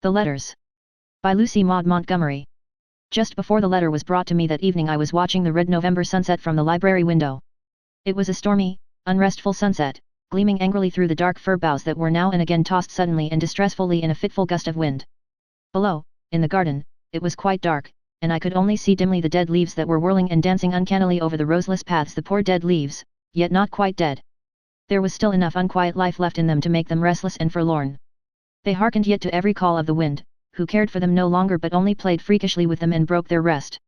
The Letters. By Lucy Maud Montgomery. Just before the letter was brought to me that evening I was watching the red November sunset from the library window. It was a stormy, unrestful sunset, gleaming angrily through the dark fir boughs that were now and again tossed suddenly and distressfully in a fitful gust of wind. Below, in the garden, it was quite dark, and I could only see dimly the dead leaves that were whirling and dancing uncannily over the roseless paths, the poor dead leaves, yet not quite dead. There was still enough unquiet life left in them to make them restless and forlorn. They hearkened yet to every call of the wind, who cared for them no longer but only played freakishly with them and broke their rest.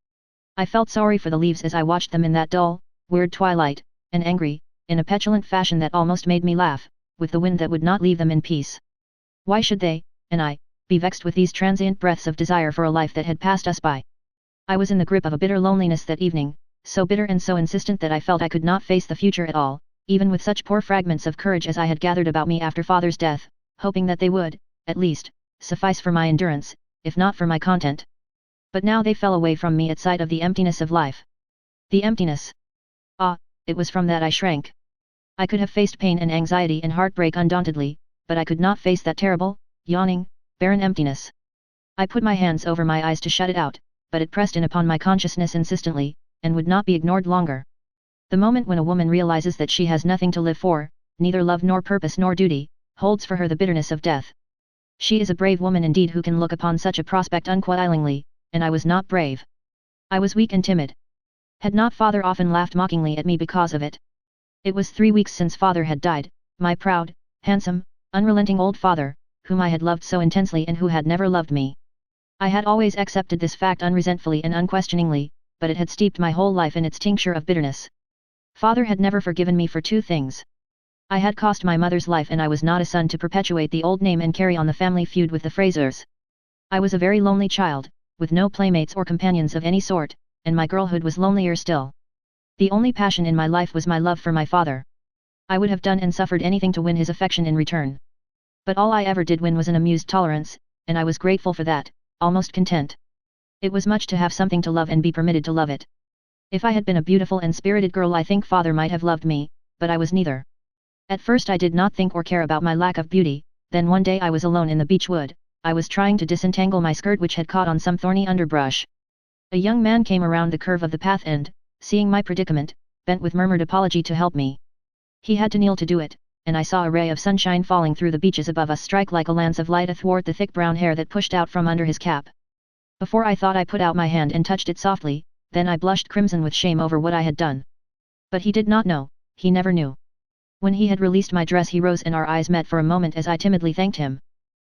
I felt sorry for the leaves as I watched them in that dull, weird twilight, and angry, in a petulant fashion that almost made me laugh, with the wind that would not leave them in peace. Why should they, and I, be vexed with these transient breaths of desire for a life that had passed us by? I was in the grip of a bitter loneliness that evening, so bitter and so insistent that I felt I could not face the future at all, even with such poor fragments of courage as I had gathered about me after father's death, hoping that they would, at least, suffice for my endurance, if not for my content. But now they fell away from me at sight of the emptiness of life. The emptiness. Ah, it was from that I shrank. I could have faced pain and anxiety and heartbreak undauntedly, but I could not face that terrible, yawning, barren emptiness. I put my hands over my eyes to shut it out, but it pressed in upon my consciousness insistently, and would not be ignored longer. The moment when a woman realizes that she has nothing to live for, neither love nor purpose nor duty, holds for her the bitterness of death. She is a brave woman indeed who can look upon such a prospect unquailingly, and I was not brave. I was weak and timid. Had not father often laughed mockingly at me because of it? It was 3 weeks since father had died, my proud, handsome, unrelenting old father, whom I had loved so intensely and who had never loved me. I had always accepted this fact unresentfully and unquestioningly, but it had steeped my whole life in its tincture of bitterness. Father had never forgiven me for 2 things. I had cost my mother's life and I was not a son to perpetuate the old name and carry on the family feud with the Frasers. I was a very lonely child, with no playmates or companions of any sort, and my girlhood was lonelier still. The only passion in my life was my love for my father. I would have done and suffered anything to win his affection in return. But all I ever did win was an amused tolerance, and I was grateful for that, almost content. It was much to have something to love and be permitted to love it. If I had been a beautiful and spirited girl I think father might have loved me, but I was neither. At first I did not think or care about my lack of beauty, then one day I was alone in the beech wood, I was trying to disentangle my skirt which had caught on some thorny underbrush. A young man came around the curve of the path and, seeing my predicament, bent with murmured apology to help me. He had to kneel to do it, and I saw a ray of sunshine falling through the beeches above us strike like a lance of light athwart the thick brown hair that pushed out from under his cap. Before I thought I put out my hand and touched it softly, then I blushed crimson with shame over what I had done. But he did not know, he never knew. When he had released my dress he rose and our eyes met for a moment as I timidly thanked him.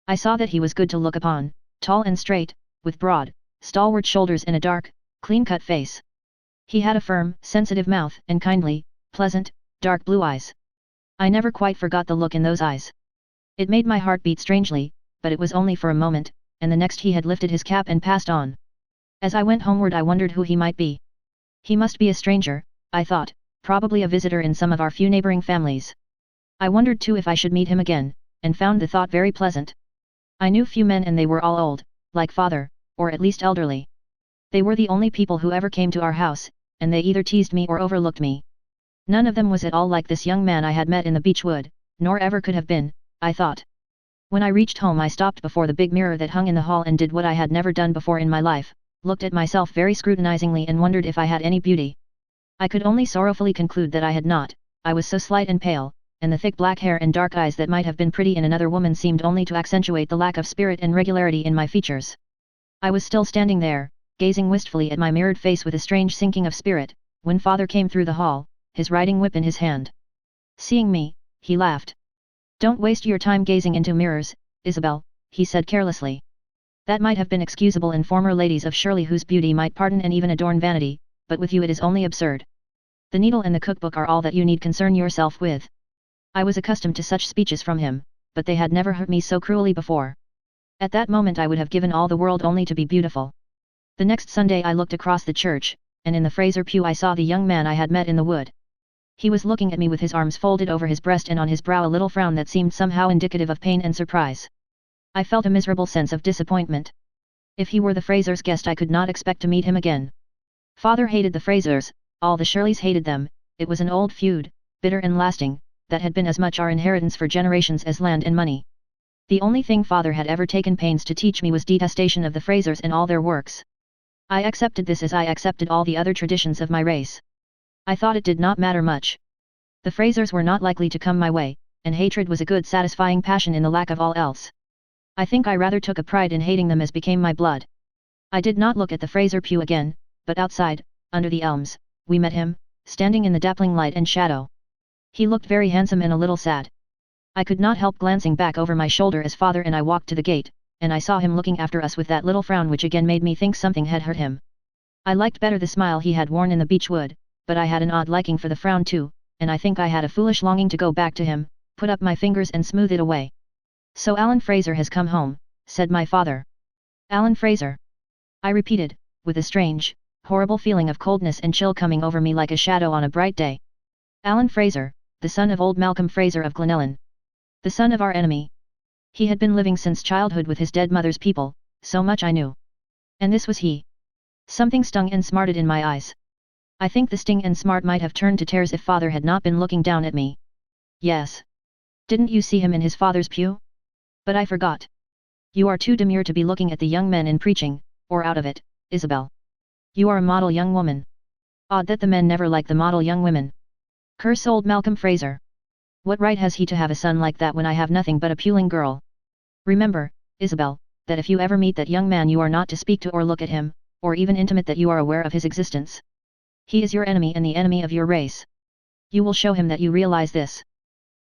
I saw that he was good to look upon, tall and straight, with broad, stalwart shoulders and a dark, clean-cut face. He had a firm, sensitive mouth and kindly, pleasant, dark blue eyes. I never quite forgot the look in those eyes. It made my heart beat strangely, but it was only for a moment, and the next he had lifted his cap and passed on. As I went homeward I wondered who he might be. He must be a stranger, I thought, probably a visitor in some of our few neighboring families. I wondered too if I should meet him again, and found the thought very pleasant. I knew few men and they were all old, like father, or at least elderly. They were the only people who ever came to our house, and they either teased me or overlooked me. None of them was at all like this young man I had met in the beech wood, nor ever could have been, I thought. When I reached home I stopped before the big mirror that hung in the hall and did what I had never done before in my life, looked at myself very scrutinizingly and wondered if I had any beauty. I could only sorrowfully conclude that I had not. I was so slight and pale, and the thick black hair and dark eyes that might have been pretty in another woman seemed only to accentuate the lack of spirit and regularity in my features. I was still standing there, gazing wistfully at my mirrored face with a strange sinking of spirit, when father came through the hall, his riding whip in his hand. Seeing me, he laughed. "Don't waste your time gazing into mirrors, Isabel," he said carelessly. That might have been excusable in former ladies of Shirley whose beauty might pardon and even adorn vanity, but with you it is only absurd. The needle and the cookbook are all that you need concern yourself with. I was accustomed to such speeches from him, but they had never hurt me so cruelly before. At that moment I would have given all the world only to be beautiful. The next Sunday I looked across the church, and in the Fraser pew I saw the young man I had met in the wood. He was looking at me with his arms folded over his breast and on his brow a little frown that seemed somehow indicative of pain and surprise. I felt a miserable sense of disappointment. If he were the Frasers' guest I could not expect to meet him again. Father hated the Frasers, all the Shirleys hated them, it was an old feud, bitter and lasting, that had been as much our inheritance for generations as land and money. The only thing father had ever taken pains to teach me was detestation of the Frasers and all their works. I accepted this as I accepted all the other traditions of my race. I thought it did not matter much. The Frasers were not likely to come my way, and hatred was a good satisfying passion in the lack of all else. I think I rather took a pride in hating them as became my blood. I did not look at the Fraser pew again, but outside, under the elms, we met him, standing in the dappling light and shadow. He looked very handsome and a little sad. I could not help glancing back over my shoulder as father and I walked to the gate, and I saw him looking after us with that little frown which again made me think something had hurt him. I liked better the smile he had worn in the beech wood, but I had an odd liking for the frown too, and I think I had a foolish longing to go back to him, put up my fingers and smooth it away. "So Alan Fraser has come home," said my father. "Alan Fraser?" I repeated, with a strange, horrible feeling of coldness and chill coming over me like a shadow on a bright day. "Alan Fraser, the son of old Malcolm Fraser of Glenellyn. The son of our enemy. He had been living since childhood with his dead mother's people, so much I knew. And this was he." Something stung and smarted in my eyes. I think the sting and smart might have turned to tears if father had not been looking down at me. "Yes. Didn't you see him in his father's pew? But I forgot. You are too demure to be looking at the young men in preaching, or out of it, Isabel. You are a model young woman. Odd that the men never like the model young women. Curse old Malcolm Fraser. What right has he to have a son like that when I have nothing but a puling girl? Remember, Isabel, that if you ever meet that young man you are not to speak to or look at him, or even intimate that you are aware of his existence. He is your enemy and the enemy of your race. You will show him that you realize this."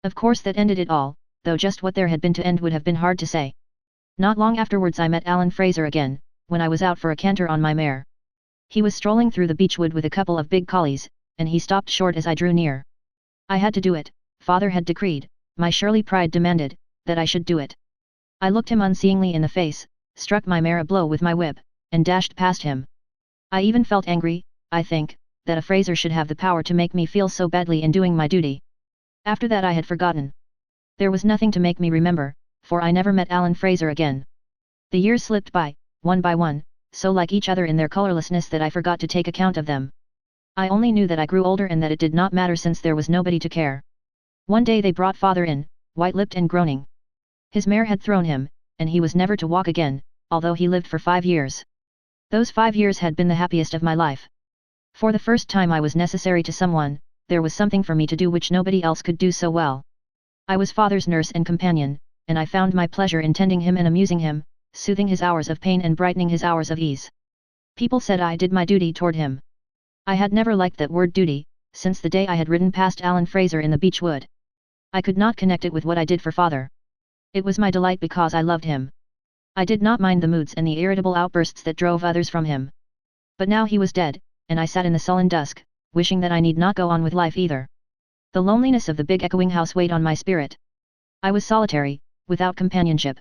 Of course that ended it all, though just what there had been to end would have been hard to say. Not long afterwards I met Alan Fraser again, when I was out for a canter on my mare. He was strolling through the beechwood with a couple of big collies, and he stopped short as I drew near. I had to do it, father had decreed, my surly pride demanded, that I should do it. I looked him unseeingly in the face, struck my mare a blow with my whip, and dashed past him. I even felt angry, I think, that a Fraser should have the power to make me feel so badly in doing my duty. After that I had forgotten. There was nothing to make me remember, for I never met Alan Fraser again. The years slipped by, one by one, so like each other in their colorlessness that I forgot to take account of them. I only knew that I grew older and that it did not matter since there was nobody to care. One day they brought father in, white-lipped and groaning. His mare had thrown him, and he was never to walk again, although he lived for 5 years. Those 5 years had been the happiest of my life. For the first time I was necessary to someone, there was something for me to do which nobody else could do so well. I was father's nurse and companion, and I found my pleasure in tending him and amusing him, soothing his hours of pain and brightening his hours of ease. People said I did my duty toward him. I had never liked that word duty, since the day I had ridden past Alan Fraser in the beech wood. I could not connect it with what I did for father. It was my delight because I loved him. I did not mind the moods and the irritable outbursts that drove others from him. But now he was dead, and I sat in the sullen dusk, wishing that I need not go on with life either. The loneliness of the big echoing house weighed on my spirit. I was solitary, without companionship.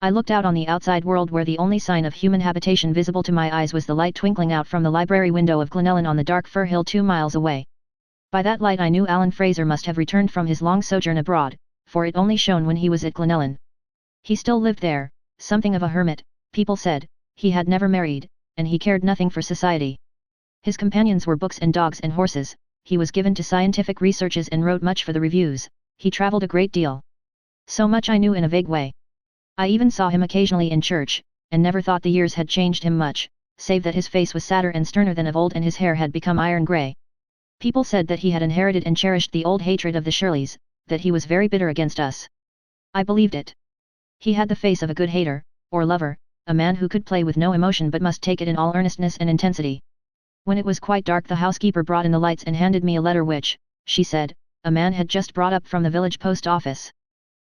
I looked out on the outside world where the only sign of human habitation visible to my eyes was the light twinkling out from the library window of Glenellyn on the dark fir hill 2 miles away. By that light I knew Alan Fraser must have returned from his long sojourn abroad, for it only shone when he was at Glenellyn. He still lived there, something of a hermit, people said, he had never married, and he cared nothing for society. His companions were books and dogs and horses, he was given to scientific researches and wrote much for the reviews, he travelled a great deal. So much I knew in a vague way. I even saw him occasionally in church, and never thought the years had changed him much, save that his face was sadder and sterner than of old and his hair had become iron grey. People said that he had inherited and cherished the old hatred of the Shirleys, that he was very bitter against us. I believed it. He had the face of a good hater, or lover, a man who could play with no emotion but must take it in all earnestness and intensity. When it was quite dark the housekeeper brought in the lights and handed me a letter which, she said, a man had just brought up from the village post office.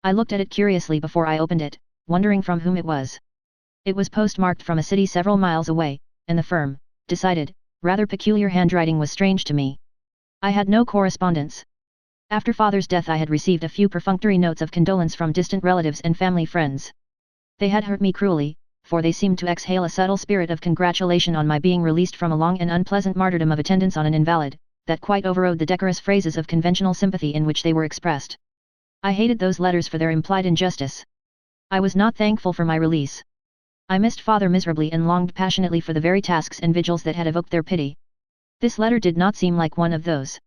I looked at it curiously before I opened it, wondering from whom it was. It was postmarked from a city several miles away, and the firm, decided, rather peculiar handwriting was strange to me. I had no correspondence. After father's death I had received a few perfunctory notes of condolence from distant relatives and family friends. They had hurt me cruelly, for they seemed to exhale a subtle spirit of congratulation on my being released from a long and unpleasant martyrdom of attendance on an invalid, that quite overrode the decorous phrases of conventional sympathy in which they were expressed. I hated those letters for their implied injustice. I was not thankful for my release. I missed father miserably and longed passionately for the very tasks and vigils that had evoked their pity. This letter did not seem like one of those.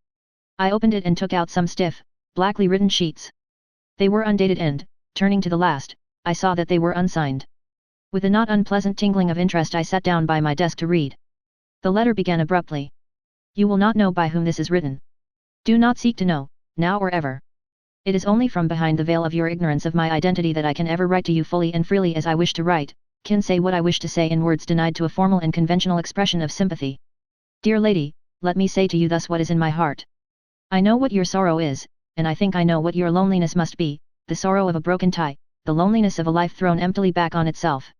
I opened it and took out some stiff, blackly written sheets. They were undated and, turning to the last, I saw that they were unsigned. With a not unpleasant tingling of interest I sat down by my desk to read. The letter began abruptly. You will not know by whom this is written. Do not seek to know, now or ever. It is only from behind the veil of your ignorance of my identity that I can ever write to you fully and freely as I wish to write, can say what I wish to say in words denied to a formal and conventional expression of sympathy. Dear lady, let me say to you thus what is in my heart. I know what your sorrow is, and I think I know what your loneliness must be, the sorrow of a broken tie, the loneliness of a life thrown emptily back on itself.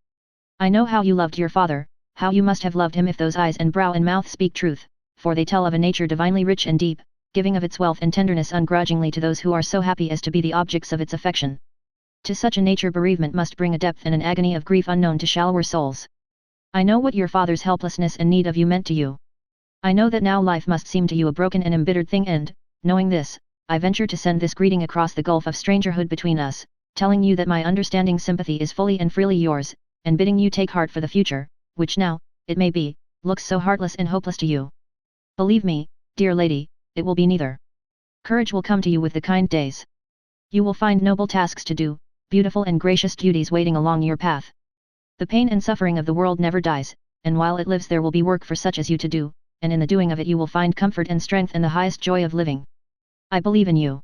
I know how you loved your father, how you must have loved him if those eyes and brow and mouth speak truth, for they tell of a nature divinely rich and deep, giving of its wealth and tenderness ungrudgingly to those who are so happy as to be the objects of its affection. To such a nature bereavement must bring a depth and an agony of grief unknown to shallower souls. I know what your father's helplessness and need of you meant to you. I know that now life must seem to you a broken and embittered thing and, knowing this, I venture to send this greeting across the gulf of strangerhood between us, telling you that my understanding sympathy is fully and freely yours, and bidding you take heart for the future, which now, it may be, looks so heartless and hopeless to you. Believe me, dear lady, it will be neither. Courage will come to you with the kind days. You will find noble tasks to do, beautiful and gracious duties waiting along your path. The pain and suffering of the world never dies, and while it lives there will be work for such as you to do, and in the doing of it you will find comfort and strength and the highest joy of living. I believe in you.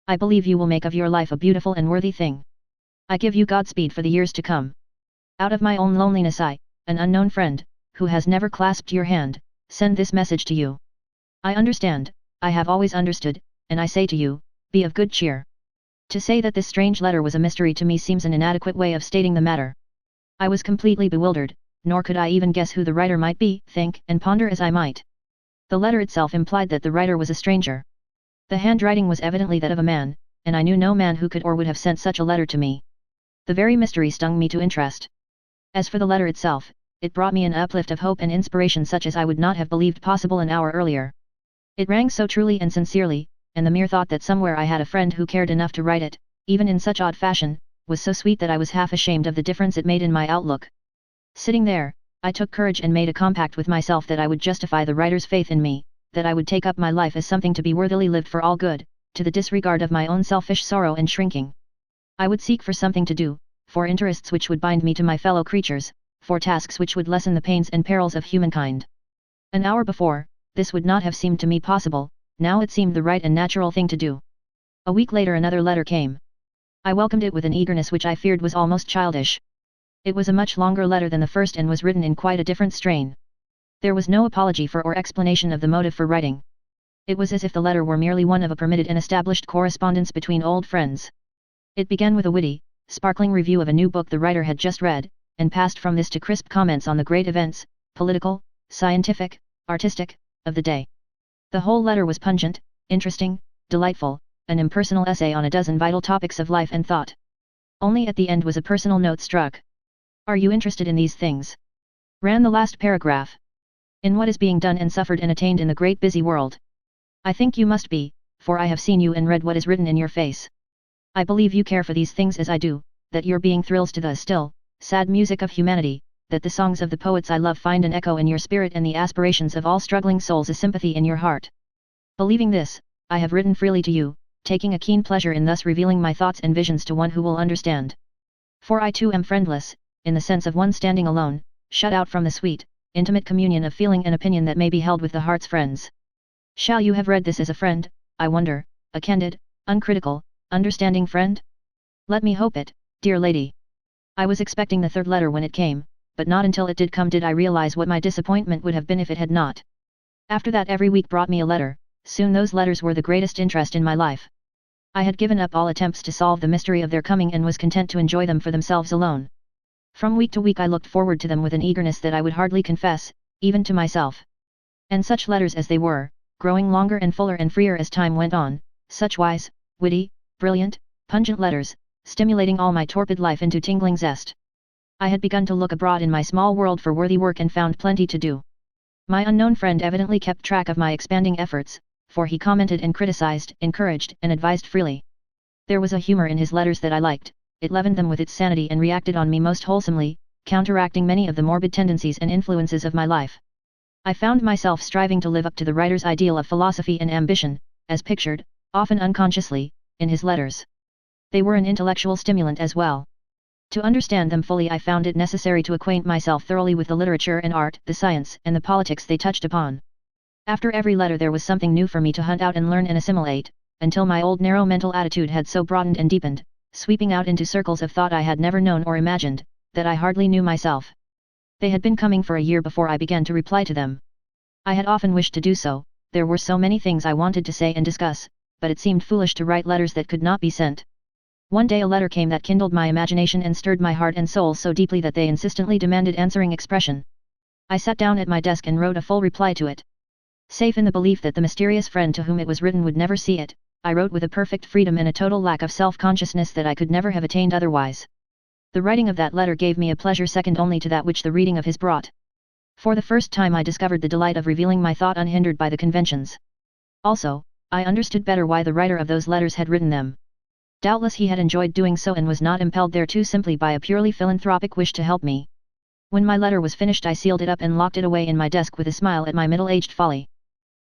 I believe you will make of your life a beautiful and worthy thing. I give you Godspeed for the years to come. Out of my own loneliness I, an unknown friend, who has never clasped your hand, send this message to you. I understand, I have always understood, and I say to you, be of good cheer. To say that this strange letter was a mystery to me seems an inadequate way of stating the matter. I was completely bewildered, nor could I even guess who the writer might be, think and ponder as I might. The letter itself implied that the writer was a stranger. The handwriting was evidently that of a man, and I knew no man who could or would have sent such a letter to me. The very mystery stung me to interest. As for the letter itself, it brought me an uplift of hope and inspiration such as I would not have believed possible an hour earlier. It rang so truly and sincerely, and the mere thought that somewhere I had a friend who cared enough to write it, even in such odd fashion, was so sweet that I was half ashamed of the difference it made in my outlook. Sitting there, I took courage and made a compact with myself that I would justify the writer's faith in me, that I would take up my life as something to be worthily lived for all good, to the disregard of my own selfish sorrow and shrinking. I would seek for something to do, for interests which would bind me to my fellow creatures, for tasks which would lessen the pains and perils of humankind. An hour before, this would not have seemed to me possible, now it seemed the right and natural thing to do. A week later another letter came. I welcomed it with an eagerness which I feared was almost childish. It was a much longer letter than the first and was written in quite a different strain. There was no apology for or explanation of the motive for writing. It was as if the letter were merely one of a permitted and established correspondence between old friends. It began with a witty, sparkling review of a new book the writer had just read, and passed from this to crisp comments on the great events, political, scientific, artistic, of the day. The whole letter was pungent, interesting, delightful, an impersonal essay on a dozen vital topics of life and thought. Only at the end was a personal note struck. Are you interested in these things? Ran the last paragraph. In what is being done and suffered and attained in the great busy world? I think you must be, for I have seen you and read what is written in your face. I believe you care for these things as I do, that your being thrills to the still, sad music of humanity, that the songs of the poets I love find an echo in your spirit and the aspirations of all struggling souls a sympathy in your heart. Believing this, I have written freely to you, taking a keen pleasure in thus revealing my thoughts and visions to one who will understand. For I too am friendless, in the sense of one standing alone, shut out from the sweet, intimate communion of feeling and opinion that may be held with the heart's friends. Shall you have read this as a friend, I wonder, a candid, uncritical, understanding friend? Let me hope it, dear lady. I was expecting the third letter when it came, but not until it did come did I realize what my disappointment would have been if it had not. After that every week brought me a letter, soon those letters were the greatest interest in my life. I had given up all attempts to solve the mystery of their coming and was content to enjoy them for themselves alone. From week to week I looked forward to them with an eagerness that I would hardly confess, even to myself. And such letters as they were, growing longer and fuller and freer as time went on, such wise, witty, brilliant, pungent letters, stimulating all my torpid life into tingling zest. I had begun to look abroad in my small world for worthy work and found plenty to do. My unknown friend evidently kept track of my expanding efforts, for he commented and criticized, encouraged and advised freely. There was a humor in his letters that I liked, it leavened them with its sanity and reacted on me most wholesomely, counteracting many of the morbid tendencies and influences of my life. I found myself striving to live up to the writer's ideal of philosophy and ambition, as pictured, often unconsciously, in his letters. They were an intellectual stimulant as well. To understand them fully I found it necessary to acquaint myself thoroughly with the literature and art, the science and the politics they touched upon. After every letter there was something new for me to hunt out and learn and assimilate, until my old narrow mental attitude had so broadened and deepened, sweeping out into circles of thought I had never known or imagined, that I hardly knew myself. They had been coming for a year before I began to reply to them. I had often wished to do so, there were so many things I wanted to say and discuss, but it seemed foolish to write letters that could not be sent. One day a letter came that kindled my imagination and stirred my heart and soul so deeply that they insistently demanded answering expression. I sat down at my desk and wrote a full reply to it. Safe in the belief that the mysterious friend to whom it was written would never see it, I wrote with a perfect freedom and a total lack of self-consciousness that I could never have attained otherwise. The writing of that letter gave me a pleasure second only to that which the reading of his brought. For the first time I discovered the delight of revealing my thought unhindered by the conventions. Also, I understood better why the writer of those letters had written them. Doubtless he had enjoyed doing so and was not impelled thereto simply by a purely philanthropic wish to help me. When my letter was finished I sealed it up and locked it away in my desk with a smile at my middle-aged folly.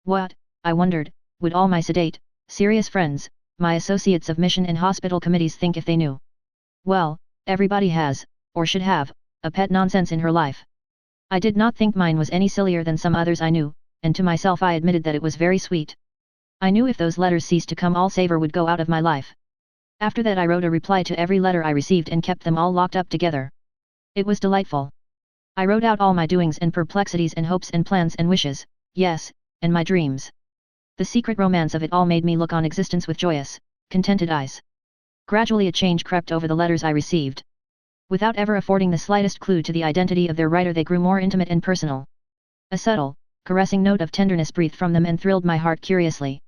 What, I wondered, would all my sedate, serious friends, my associates of mission and hospital committees think if they knew? Well, everybody has, or should have, a pet nonsense in her life. I did not think mine was any sillier than some others I knew, and to myself I admitted that it was very sweet. I knew if those letters ceased to come all savor would go out of my life. After that I wrote a reply to every letter I received and kept them all locked up together. It was delightful. I wrote out all my doings and perplexities and hopes and plans and wishes, yes, and my dreams. The secret romance of it all made me look on existence with joyous, contented eyes. Gradually a change crept over the letters I received. Without ever affording the slightest clue to the identity of their writer they grew more intimate and personal. A subtle, caressing note of tenderness breathed from them and thrilled my heart curiously.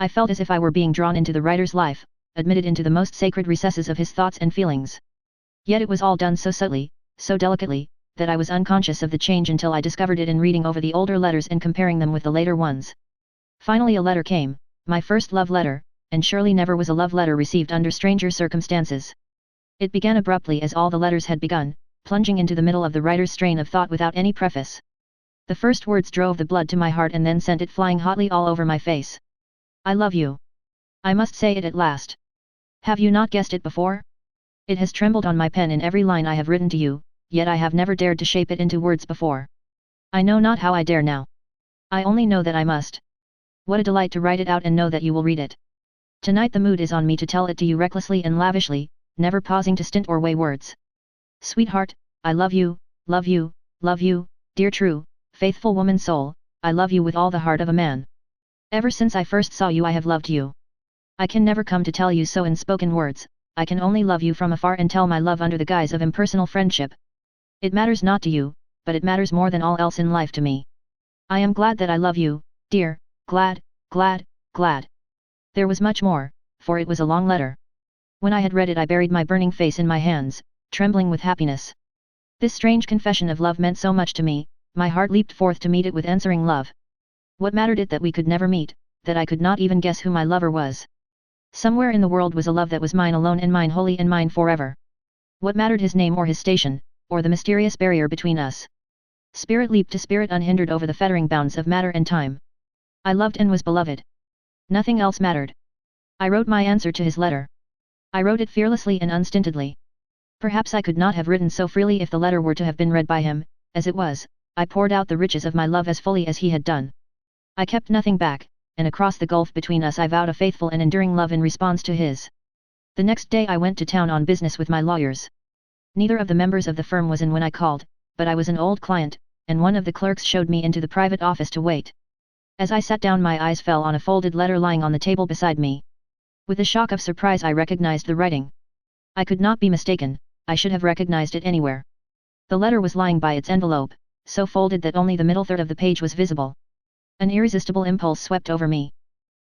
I felt as if I were being drawn into the writer's life, admitted into the most sacred recesses of his thoughts and feelings. Yet it was all done so subtly, so delicately, that I was unconscious of the change until I discovered it in reading over the older letters and comparing them with the later ones. Finally a letter came, my first love letter, and surely never was a love letter received under stranger circumstances. It began abruptly as all the letters had begun, plunging into the middle of the writer's strain of thought without any preface. The first words drove the blood to my heart and then sent it flying hotly all over my face. I love you. I must say it at last. Have you not guessed it before? It has trembled on my pen in every line I have written to you, yet I have never dared to shape it into words before. I know not how I dare now. I only know that I must. What a delight to write it out and know that you will read it. Tonight the mood is on me to tell it to you recklessly and lavishly, never pausing to stint or weigh words. Sweetheart, I love you, love you, love you, dear true, faithful woman soul, I love you with all the heart of a man. Ever since I first saw you I have loved you. I can never come to tell you so in spoken words, I can only love you from afar and tell my love under the guise of impersonal friendship. It matters not to you, but it matters more than all else in life to me. I am glad that I love you, dear, glad, glad, glad. There was much more, for it was a long letter. When I had read it I buried my burning face in my hands, trembling with happiness. This strange confession of love meant so much to me, my heart leaped forth to meet it with answering love. What mattered it that we could never meet, that I could not even guess who my lover was? Somewhere in the world was a love that was mine alone and mine wholly and mine forever. What mattered his name or his station, or the mysterious barrier between us? Spirit leaped to spirit unhindered over the fettering bounds of matter and time. I loved and was beloved. Nothing else mattered. I wrote my answer to his letter. I wrote it fearlessly and unstintedly. Perhaps I could not have written so freely if the letter were to have been read by him, as it was, I poured out the riches of my love as fully as he had done. I kept nothing back, and across the gulf between us I vowed a faithful and enduring love in response to his. The next day I went to town on business with my lawyers. Neither of the members of the firm was in when I called, but I was an old client, and one of the clerks showed me into the private office to wait. As I sat down my eyes fell on a folded letter lying on the table beside me. With a shock of surprise I recognized the writing. I could not be mistaken, I should have recognized it anywhere. The letter was lying by its envelope, so folded that only the middle third of the page was visible. An irresistible impulse swept over me.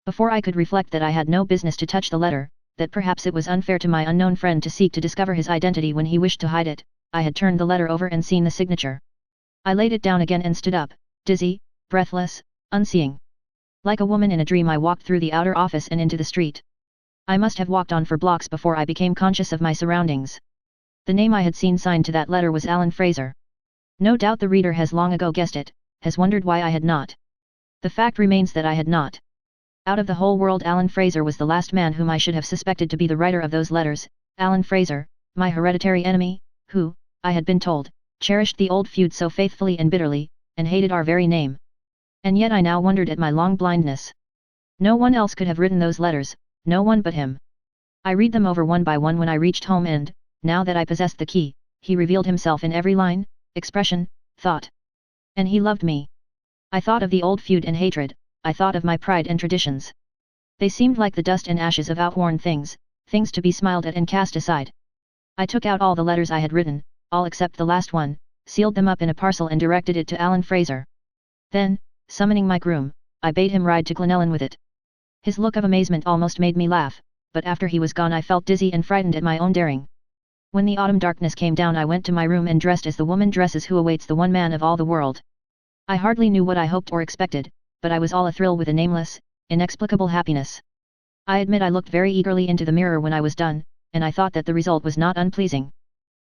Before I could reflect that I had no business to touch the letter, that perhaps it was unfair to my unknown friend to seek to discover his identity when he wished to hide it, I had turned the letter over and seen the signature. I laid it down again and stood up, dizzy, breathless, unseeing. Like a woman in a dream I walked through the outer office and into the street. I must have walked on for blocks before I became conscious of my surroundings. The name I had seen signed to that letter was Alan Fraser. No doubt the reader has long ago guessed it, has wondered why I had not. The fact remains that I had not. Out of the whole world Alan Fraser was the last man whom I should have suspected to be the writer of those letters. Alan Fraser, my hereditary enemy, who, I had been told, cherished the old feud so faithfully and bitterly, and hated our very name. And yet I now wondered at my long blindness. No one else could have written those letters, no one but him. I read them over one by one when I reached home and, now that I possessed the key, he revealed himself in every line, expression, thought. And he loved me. I thought of the old feud and hatred, I thought of my pride and traditions. They seemed like the dust and ashes of outworn things, things to be smiled at and cast aside. I took out all the letters I had written, all except the last one, sealed them up in a parcel and directed it to Alan Fraser. Then, summoning my groom, I bade him ride to Glenellyn with it. His look of amazement almost made me laugh, but after he was gone I felt dizzy and frightened at my own daring. When the autumn darkness came down I went to my room and dressed as the woman dresses who awaits the one man of all the world. I hardly knew what I hoped or expected, but I was all athrill with a nameless, inexplicable happiness. I admit I looked very eagerly into the mirror when I was done, and I thought that the result was not unpleasing.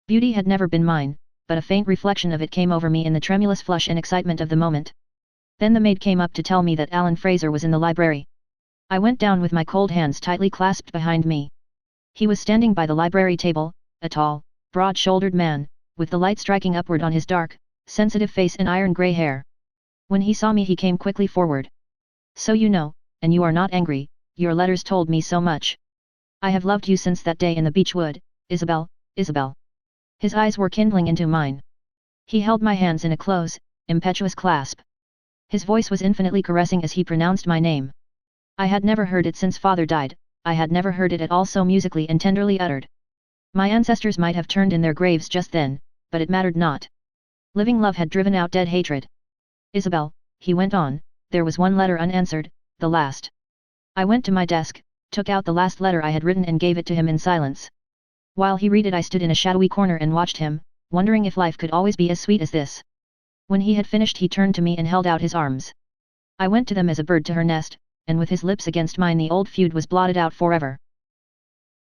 Beauty had never been mine, but a faint reflection of it came over me in the tremulous flush and excitement of the moment. Then the maid came up to tell me that Alan Fraser was in the library. I went down with my cold hands tightly clasped behind me. He was standing by the library table, a tall, broad-shouldered man, with the light striking upward on his dark, sensitive face and iron-grey hair. When he saw me he came quickly forward. "So you know, and you are not angry, your letters told me so much. I have loved you since that day in the beech wood, Isabel, Isabel." His eyes were kindling into mine. He held my hands in a close, impetuous clasp. His voice was infinitely caressing as he pronounced my name. I had never heard it since father died, I had never heard it at all so musically and tenderly uttered. My ancestors might have turned in their graves just then, but it mattered not. Living love had driven out dead hatred. "Isabel," he went on, "there was one letter unanswered, the last." I went to my desk, took out the last letter I had written and gave it to him in silence. While he read it I stood in a shadowy corner and watched him, wondering if life could always be as sweet as this. When he had finished he turned to me and held out his arms. I went to them as a bird to her nest, and with his lips against mine the old feud was blotted out forever.